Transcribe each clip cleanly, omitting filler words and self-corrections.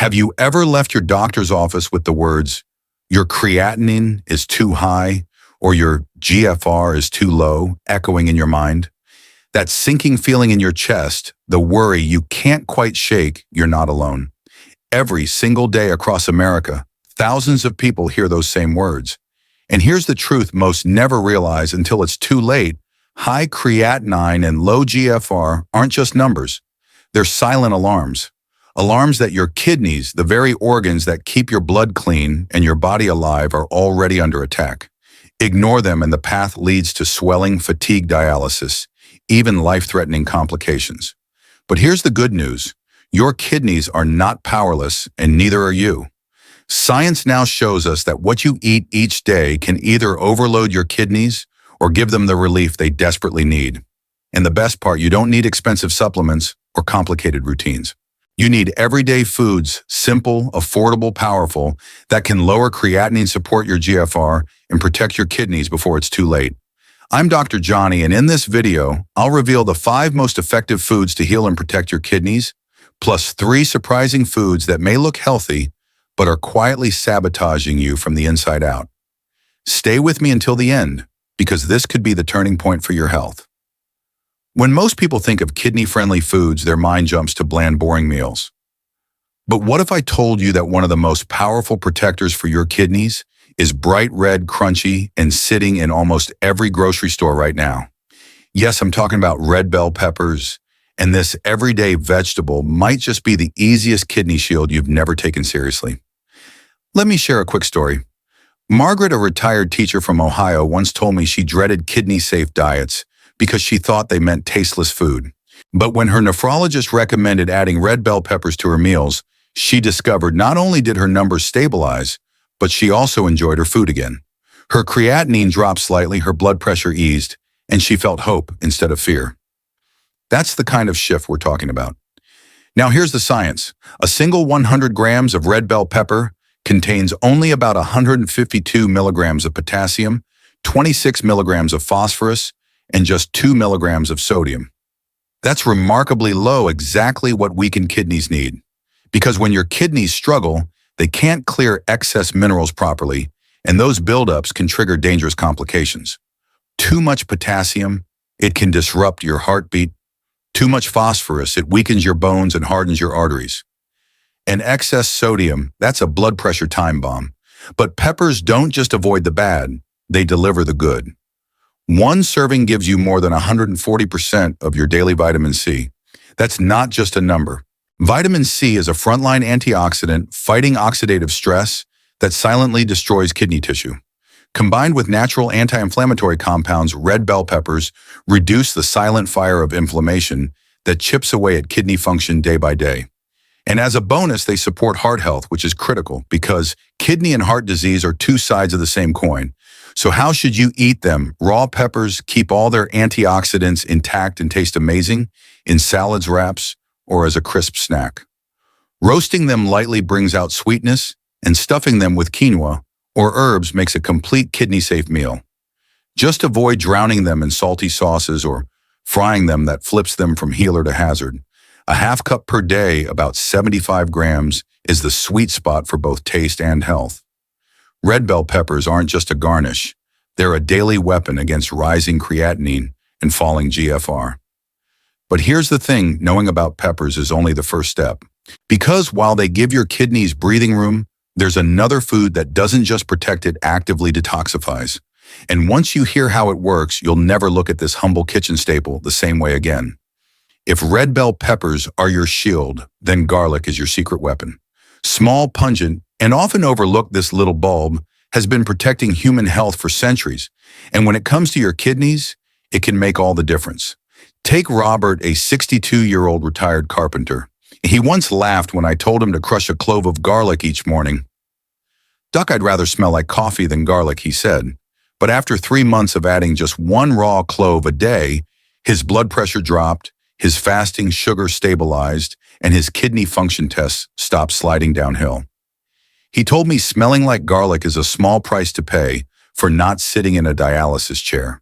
Have you ever left your doctor's office with the words, "Your creatinine is too high," or "Your GFR is too low," echoing in your mind? That sinking feeling in your chest, the worry you can't quite shake, you're not alone. Every single day across America, thousands of people hear those same words. And here's the truth most never realize until it's too late. High creatinine and low GFR aren't just numbers. They're silent alarms. Alarms that your kidneys, the very organs that keep your blood clean and your body alive, are already under attack. Ignore them and the path leads to swelling, fatigue, dialysis, even life-threatening complications. But here's the good news. Your kidneys are not powerless, and neither are you. Science now shows us that what you eat each day can either overload your kidneys or give them the relief they desperately need. And the best part, you don't need expensive supplements or complicated routines. You need everyday foods, simple, affordable, powerful, that can lower creatinine, support your GFR, and protect your kidneys before it's too late. I'm Dr. Johnny, and in this video, I'll reveal the 5 most effective foods to heal and protect your kidneys, plus 3 surprising foods that may look healthy, but are quietly sabotaging you from the inside out. Stay with me until the end, because this could be the turning point for your health. When most people think of kidney-friendly foods, their mind jumps to bland, boring meals. But what if I told you that one of the most powerful protectors for your kidneys is bright red, crunchy, and sitting in almost every grocery store right now? Yes, I'm talking about red bell peppers, and this everyday vegetable might just be the easiest kidney shield you've never taken seriously. Let me share a quick story. Margaret, a retired teacher from Ohio, once told me she dreaded kidney-safe diets because she thought they meant tasteless food. But when her nephrologist recommended adding red bell peppers to her meals, she discovered not only did her numbers stabilize, but she also enjoyed her food again. Her creatinine dropped slightly, her blood pressure eased, and she felt hope instead of fear. That's the kind of shift we're talking about. Now here's the science. A single 100 grams of red bell pepper contains only about 152 milligrams of potassium, 26 milligrams of phosphorus, and just 2 milligrams of sodium. That's remarkably low, exactly what weakened kidneys need. Because when your kidneys struggle, they can't clear excess minerals properly, and those buildups can trigger dangerous complications. Too much potassium, it can disrupt your heartbeat. Too much phosphorus, it weakens your bones and hardens your arteries. And excess sodium, that's a blood pressure time bomb. But peppers don't just avoid the bad, they deliver the good. One serving gives you more than 140% of your daily vitamin C. That's not just a number. Vitamin C is a frontline antioxidant fighting oxidative stress that silently destroys kidney tissue. Combined with natural anti-inflammatory compounds, red bell peppers reduce the silent fire of inflammation that chips away at kidney function day by day. And as a bonus, they support heart health, which is critical because kidney and heart disease are 2 sides of the same coin. So how should you eat them? Raw peppers keep all their antioxidants intact and taste amazing in salads, wraps, or as a crisp snack. Roasting them lightly brings out sweetness, and stuffing them with quinoa or herbs makes a complete kidney-safe meal. Just avoid drowning them in salty sauces or frying them that flips them from healer to hazard. A half cup per day, about 75 grams, is the sweet spot for both taste and health. Red bell peppers aren't just a garnish. They're a daily weapon against rising creatinine and falling GFR. But here's the thing, knowing about peppers is only the first step. Because while they give your kidneys breathing room, there's another food that doesn't just protect, it actively detoxifies. And once you hear how it works, you'll never look at this humble kitchen staple the same way again. If red bell peppers are your shield, then garlic is your secret weapon. Small, pungent, and often overlooked, this little bulb has been protecting human health for centuries. And when it comes to your kidneys, it can make all the difference. Take Robert, a 62-year-old retired carpenter. He once laughed when I told him to crush a clove of garlic each morning. "Duck, I'd rather smell like coffee than garlic," he said. But after 3 months of adding just 1 raw clove a day, his blood pressure dropped, his fasting sugar stabilized, and his kidney function tests stopped sliding downhill. He told me smelling like garlic is a small price to pay for not sitting in a dialysis chair.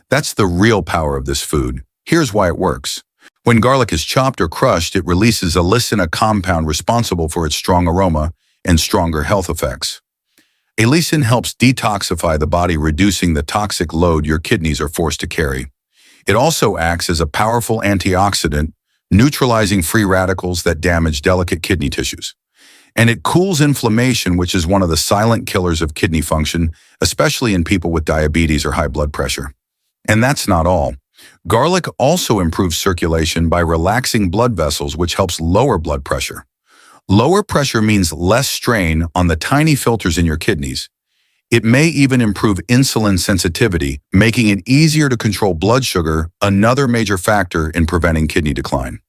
That's the real power of this food. Here's why it works. When garlic is chopped or crushed, it releases allicin, a compound responsible for its strong aroma and stronger health effects. Allicin helps detoxify the body, reducing the toxic load your kidneys are forced to carry. It also acts as a powerful antioxidant, neutralizing free radicals that damage delicate kidney tissues. And it cools inflammation, which is one of the silent killers of kidney function, especially in people with diabetes or high blood pressure. And that's not all. Garlic also improves circulation by relaxing blood vessels, which helps lower blood pressure. Lower pressure means less strain on the tiny filters in your kidneys. It may even improve insulin sensitivity, making it easier to control blood sugar, another major factor in preventing kidney decline.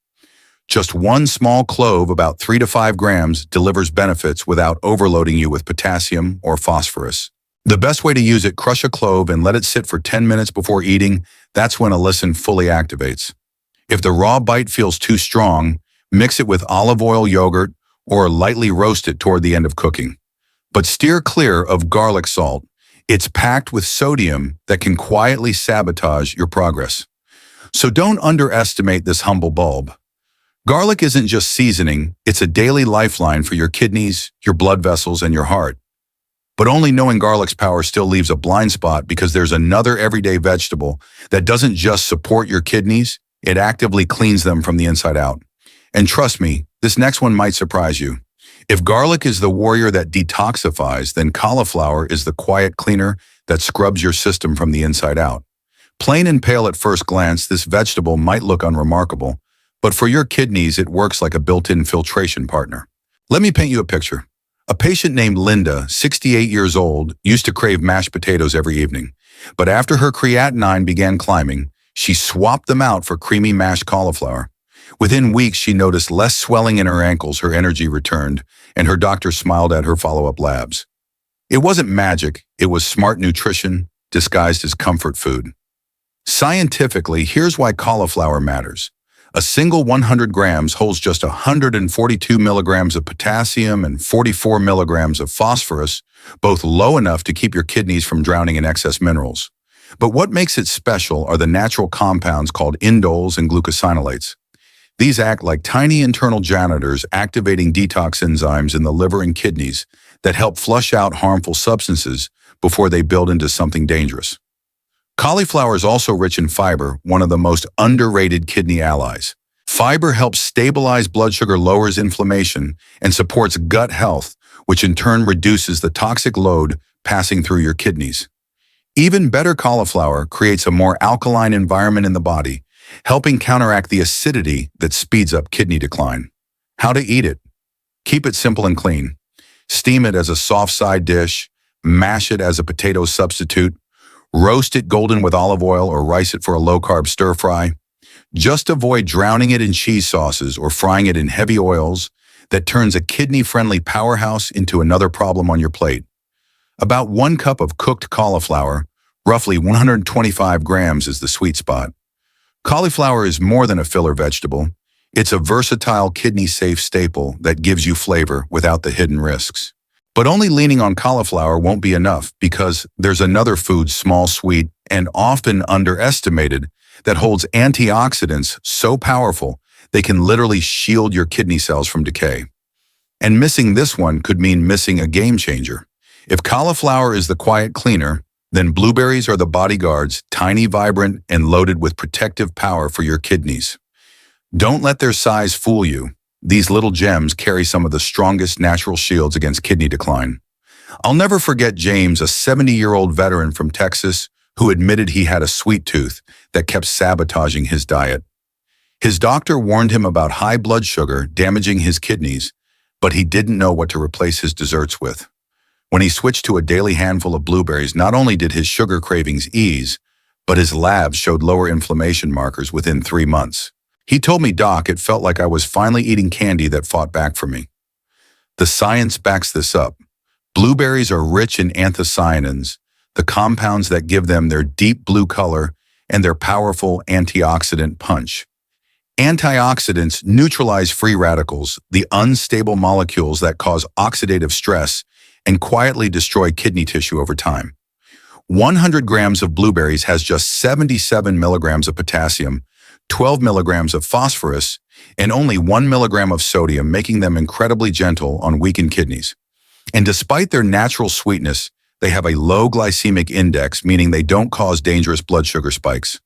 Just one small clove, about 3 to 5 grams, delivers benefits without overloading you with potassium or phosphorus. The best way to use it: crush a clove and let it sit for 10 minutes before eating. That's when allicin fully activates. If the raw bite feels too strong, mix it with olive oil, yogurt, or lightly roast it toward the end of cooking. But steer clear of garlic salt. It's packed with sodium that can quietly sabotage your progress. So don't underestimate this humble bulb. Garlic isn't just seasoning, it's a daily lifeline for your kidneys, your blood vessels, and your heart. But only knowing garlic's power still leaves a blind spot, because there's another everyday vegetable that doesn't just support your kidneys, it actively cleans them from the inside out. And trust me, this next one might surprise you. If garlic is the warrior that detoxifies, then cauliflower is the quiet cleaner that scrubs your system from the inside out. Plain and pale at first glance, this vegetable might look unremarkable, but for your kidneys, it works like a built-in filtration partner. Let me paint you a picture. A patient named Linda, 68 years old, used to crave mashed potatoes every evening. But after her creatinine began climbing, she swapped them out for creamy mashed cauliflower. Within weeks, she noticed less swelling in her ankles, her energy returned, and her doctor smiled at her follow-up labs. It wasn't magic, it was smart nutrition disguised as comfort food. Scientifically, here's why cauliflower matters. A single 100 grams holds just 142 milligrams of potassium and 44 milligrams of phosphorus, both low enough to keep your kidneys from drowning in excess minerals. But what makes it special are the natural compounds called indoles and glucosinolates. These act like tiny internal janitors, activating detox enzymes in the liver and kidneys that help flush out harmful substances before they build into something dangerous. Cauliflower is also rich in fiber, one of the most underrated kidney allies. Fiber helps stabilize blood sugar, lowers inflammation, and supports gut health, which in turn reduces the toxic load passing through your kidneys. Even better, cauliflower creates a more alkaline environment in the body, helping counteract the acidity that speeds up kidney decline. How to eat it? Keep it simple and clean. Steam it as a soft side dish, mash it as a potato substitute, roast it golden with olive oil, or rice it for a low-carb stir-fry. Just avoid drowning it in cheese sauces or frying it in heavy oils that turns a kidney-friendly powerhouse into another problem on your plate. About 1 cup of cooked cauliflower, roughly 125 grams, is the sweet spot. Cauliflower is more than a filler vegetable. It's a versatile, kidney-safe staple that gives you flavor without the hidden risks. But only leaning on cauliflower won't be enough, because there's another food, small, sweet, and often underestimated, that holds antioxidants so powerful they can literally shield your kidney cells from decay. And missing this one could mean missing a game changer. If cauliflower is the quiet cleaner, then blueberries are the bodyguards, tiny, vibrant, and loaded with protective power for your kidneys. Don't let their size fool you. These little gems carry some of the strongest natural shields against kidney decline. I'll never forget James, a 70-year-old veteran from Texas, who admitted he had a sweet tooth that kept sabotaging his diet. His doctor warned him about high blood sugar damaging his kidneys, but he didn't know what to replace his desserts with. When he switched to a daily handful of blueberries, not only did his sugar cravings ease, but his labs showed lower inflammation markers within 3 months. He told me, "Doc, it felt like I was finally eating candy that fought back for me." The science backs this up. Blueberries are rich in anthocyanins, the compounds that give them their deep blue color and their powerful antioxidant punch. Antioxidants neutralize free radicals, the unstable molecules that cause oxidative stress and quietly destroy kidney tissue over time. 100 grams of blueberries has just 77 milligrams of potassium, 12 milligrams of phosphorus, and only 1 milligram of sodium, making them incredibly gentle on weakened kidneys. And despite their natural sweetness, they have a low glycemic index, meaning they don't cause dangerous blood sugar spikes.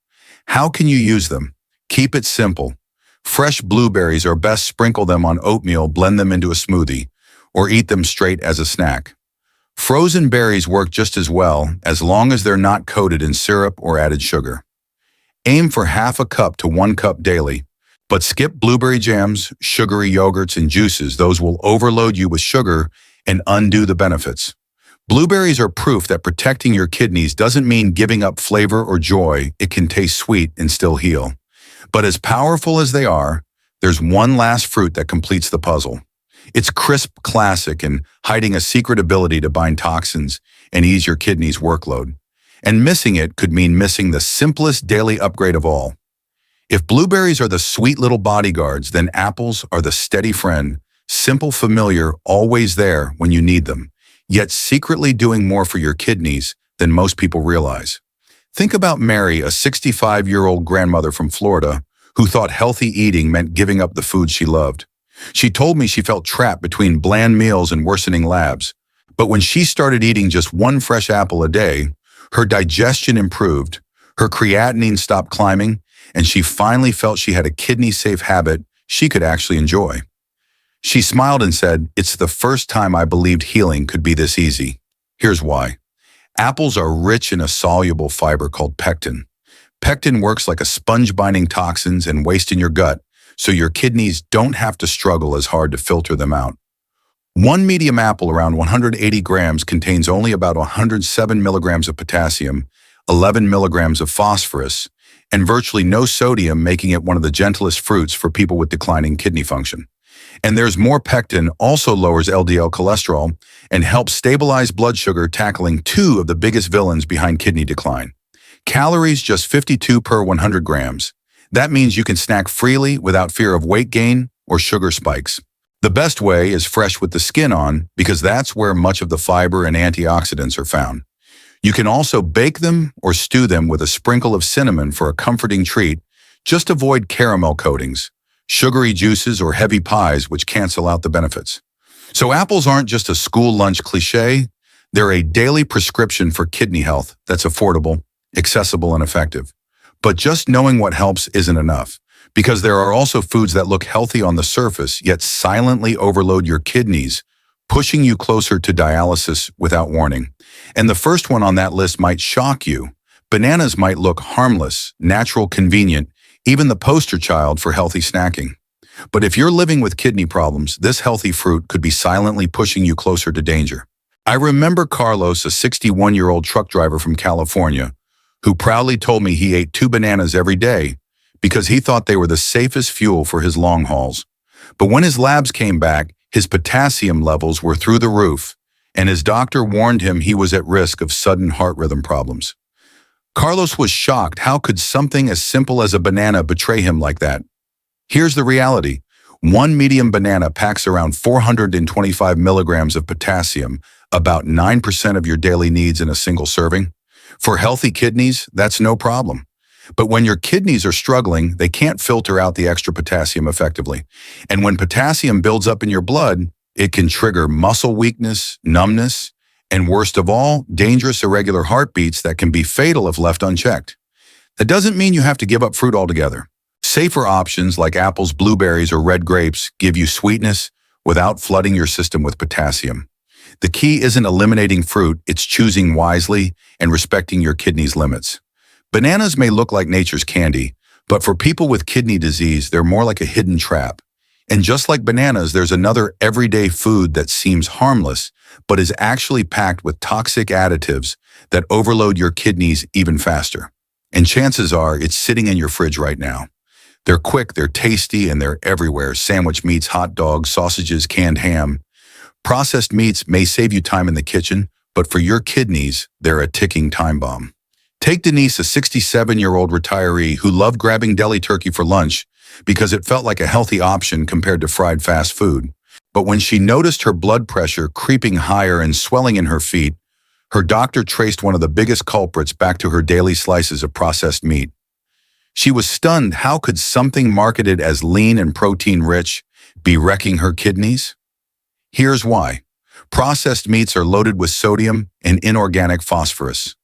How can you use them? Keep it simple. Fresh blueberries are best. Sprinkle them on oatmeal, blend them into a smoothie, or eat them straight as a snack. Frozen berries work just as well, as long as they're not coated in syrup or added sugar. Aim for half a cup to 1 cup daily, but skip blueberry jams, sugary yogurts, and juices. Those will overload you with sugar and undo the benefits. Blueberries are proof that protecting your kidneys doesn't mean giving up flavor or joy. It can taste sweet and still heal. But as powerful as they are, there's one last fruit that completes the puzzle. It's crisp, classic, and hiding a secret ability to bind toxins and ease your kidneys' workload. And missing it could mean missing the simplest daily upgrade of all. If blueberries are the sweet little bodyguards, then apples are the steady friend, simple, familiar, always there when you need them, yet secretly doing more for your kidneys than most people realize. Think about Mary, a 65-year-old grandmother from Florida who thought healthy eating meant giving up the food she loved. She told me she felt trapped between bland meals and worsening labs. But when she started eating just 1 fresh apple a day, her digestion improved, her creatinine stopped climbing, and she finally felt she had a kidney-safe habit she could actually enjoy. She smiled and said, "It's the first time I believed healing could be this easy." Here's why. Apples are rich in a soluble fiber called pectin. Pectin works like a sponge binding toxins and waste in your gut, so your kidneys don't have to struggle as hard to filter them out. One medium apple, around 180 grams, contains only about 107 milligrams of potassium, 11 milligrams of phosphorus, and virtually no sodium, making it one of the gentlest fruits for people with declining kidney function. And there's more. Pectin also lowers LDL cholesterol and helps stabilize blood sugar, tackling 2 of the biggest villains behind kidney decline. Calories just 52 per 100 grams. That means you can snack freely without fear of weight gain or sugar spikes. The best way is fresh with the skin on, because that's where much of the fiber and antioxidants are found. You can also bake them or stew them with a sprinkle of cinnamon for a comforting treat. Just avoid caramel coatings, sugary juices, or heavy pies, which cancel out the benefits. So apples aren't just a school lunch cliche. They're a daily prescription for kidney health that's affordable, accessible, and effective. But just knowing what helps isn't enough, because there are also foods that look healthy on the surface, yet silently overload your kidneys, pushing you closer to dialysis without warning. And the first one on that list might shock you. Bananas might look harmless, natural, convenient, even the poster child for healthy snacking. But if you're living with kidney problems, this healthy fruit could be silently pushing you closer to danger. I remember Carlos, a 61-year-old truck driver from California, who proudly told me he ate 2 bananas every day because he thought they were the safest fuel for his long hauls. But when his labs came back, his potassium levels were through the roof, and his doctor warned him he was at risk of sudden heart rhythm problems. Carlos was shocked. How could something as simple as a banana betray him like that? Here's the reality. 1 medium banana packs around 425 milligrams of potassium, about 9% of your daily needs in a single serving. For healthy kidneys, that's no problem. But when your kidneys are struggling, they can't filter out the extra potassium effectively. And when potassium builds up in your blood, it can trigger muscle weakness, numbness, and worst of all, dangerous irregular heartbeats that can be fatal if left unchecked. That doesn't mean you have to give up fruit altogether. Safer options like apples, blueberries, or red grapes give you sweetness without flooding your system with potassium. The key isn't eliminating fruit, it's choosing wisely and respecting your kidneys' limits. Bananas may look like nature's candy, but for people with kidney disease, they're more like a hidden trap. And just like bananas, there's another everyday food that seems harmless, but is actually packed with toxic additives that overload your kidneys even faster. And chances are it's sitting in your fridge right now. They're quick, they're tasty, and they're everywhere. Sandwich meats, hot dogs, sausages, canned ham. Processed meats may save you time in the kitchen, but for your kidneys, they're a ticking time bomb. Take Denise, a 67-year-old retiree who loved grabbing deli turkey for lunch because it felt like a healthy option compared to fried fast food. But when she noticed her blood pressure creeping higher and swelling in her feet, her doctor traced one of the biggest culprits back to her daily slices of processed meat. She was stunned. How could something marketed as lean and protein-rich be wrecking her kidneys? Here's why. Processed meats are loaded with sodium and inorganic phosphorus.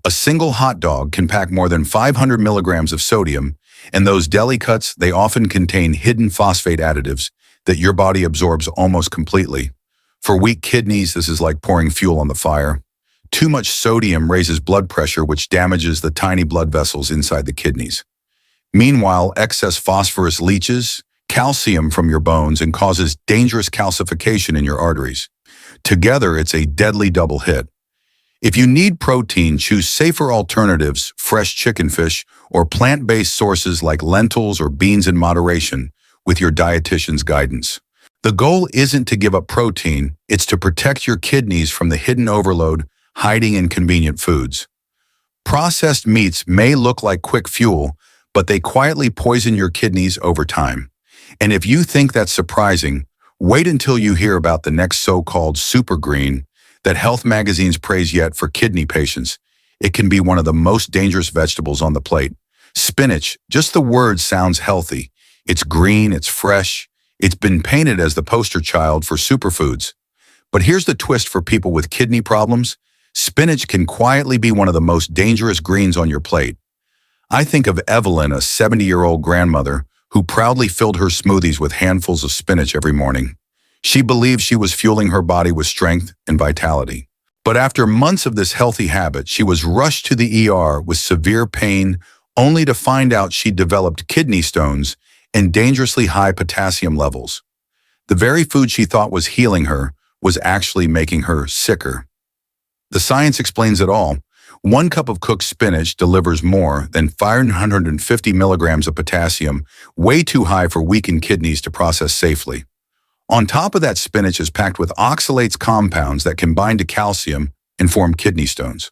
A single hot dog can pack more than 500 milligrams of sodium, and those deli cuts, they often contain hidden phosphate additives that your body absorbs almost completely. For weak kidneys, this is like pouring fuel on the fire. Too much sodium raises blood pressure, which damages the tiny blood vessels inside the kidneys. Meanwhile, excess phosphorus leaches calcium from your bones and causes dangerous calcification in your arteries. Together, it's a deadly double hit. If you need protein, choose safer alternatives, fresh chicken fish, or plant-based sources like lentils or beans in moderation with your dietitian's guidance. The goal isn't to give up protein, it's to protect your kidneys from the hidden overload hiding in convenient foods. Processed meats may look like quick fuel, but they quietly poison your kidneys over time. And if you think that's surprising, wait until you hear about the next so-called super green that health magazines praise yet for kidney patients. It can be one of the most dangerous vegetables on the plate. Spinach, just the word sounds healthy. It's green, it's fresh. It's been painted as the poster child for superfoods. But here's the twist for people with kidney problems. Spinach can quietly be one of the most dangerous greens on your plate. I think of Evelyn, a 70-year-old grandmother who proudly filled her smoothies with handfuls of spinach every morning. She believed she was fueling her body with strength and vitality. But after months of this healthy habit, she was rushed to the ER with severe pain, only to find out she'd developed kidney stones and dangerously high potassium levels. The very food she thought was healing her was actually making her sicker. The science explains it all. 1 cup of cooked spinach delivers more than 550 milligrams of potassium, way too high for weakened kidneys to process safely. On top of that, spinach is packed with oxalates compounds that can bind to calcium and form kidney stones.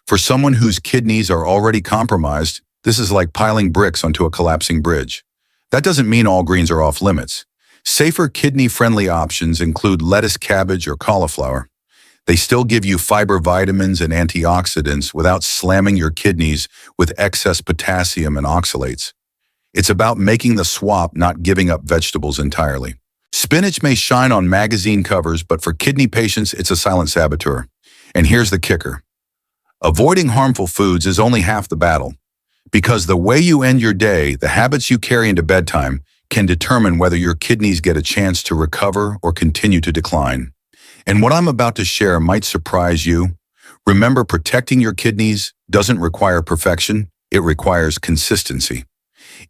For someone whose kidneys are already compromised, this is like piling bricks onto a collapsing bridge. That doesn't mean all greens are off limits. Safer kidney-friendly options include lettuce, cabbage, or cauliflower. They still give you fiber, vitamins, and antioxidants without slamming your kidneys with excess potassium and oxalates. It's about making the swap, not giving up vegetables entirely. Spinach may shine on magazine covers, but for kidney patients, it's a silent saboteur. And here's the kicker. Avoiding harmful foods is only half the battle. Because the way you end your day, the habits you carry into bedtime, can determine whether your kidneys get a chance to recover or continue to decline. And what I'm about to share might surprise you. Remember, protecting your kidneys doesn't require perfection, it requires consistency.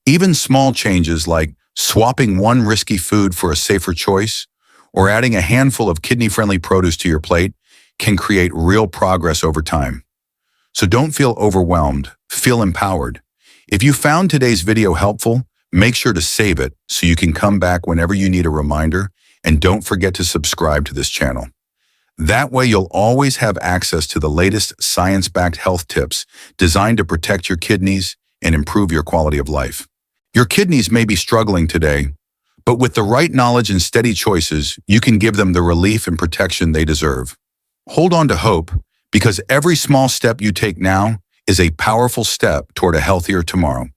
Even small changes like swapping one risky food for a safer choice, or adding a handful of kidney-friendly produce to your plate can create real progress over time. So don't feel overwhelmed, feel empowered. If you found today's video helpful, make sure to save it so you can come back whenever you need a reminder, and don't forget to subscribe to this channel. That way you'll always have access to the latest science-backed health tips designed to protect your kidneys and improve your quality of life. Your kidneys may be struggling today, but with the right knowledge and steady choices, you can give them the relief and protection they deserve. Hold on to hope, because every small step you take now is a powerful step toward a healthier tomorrow.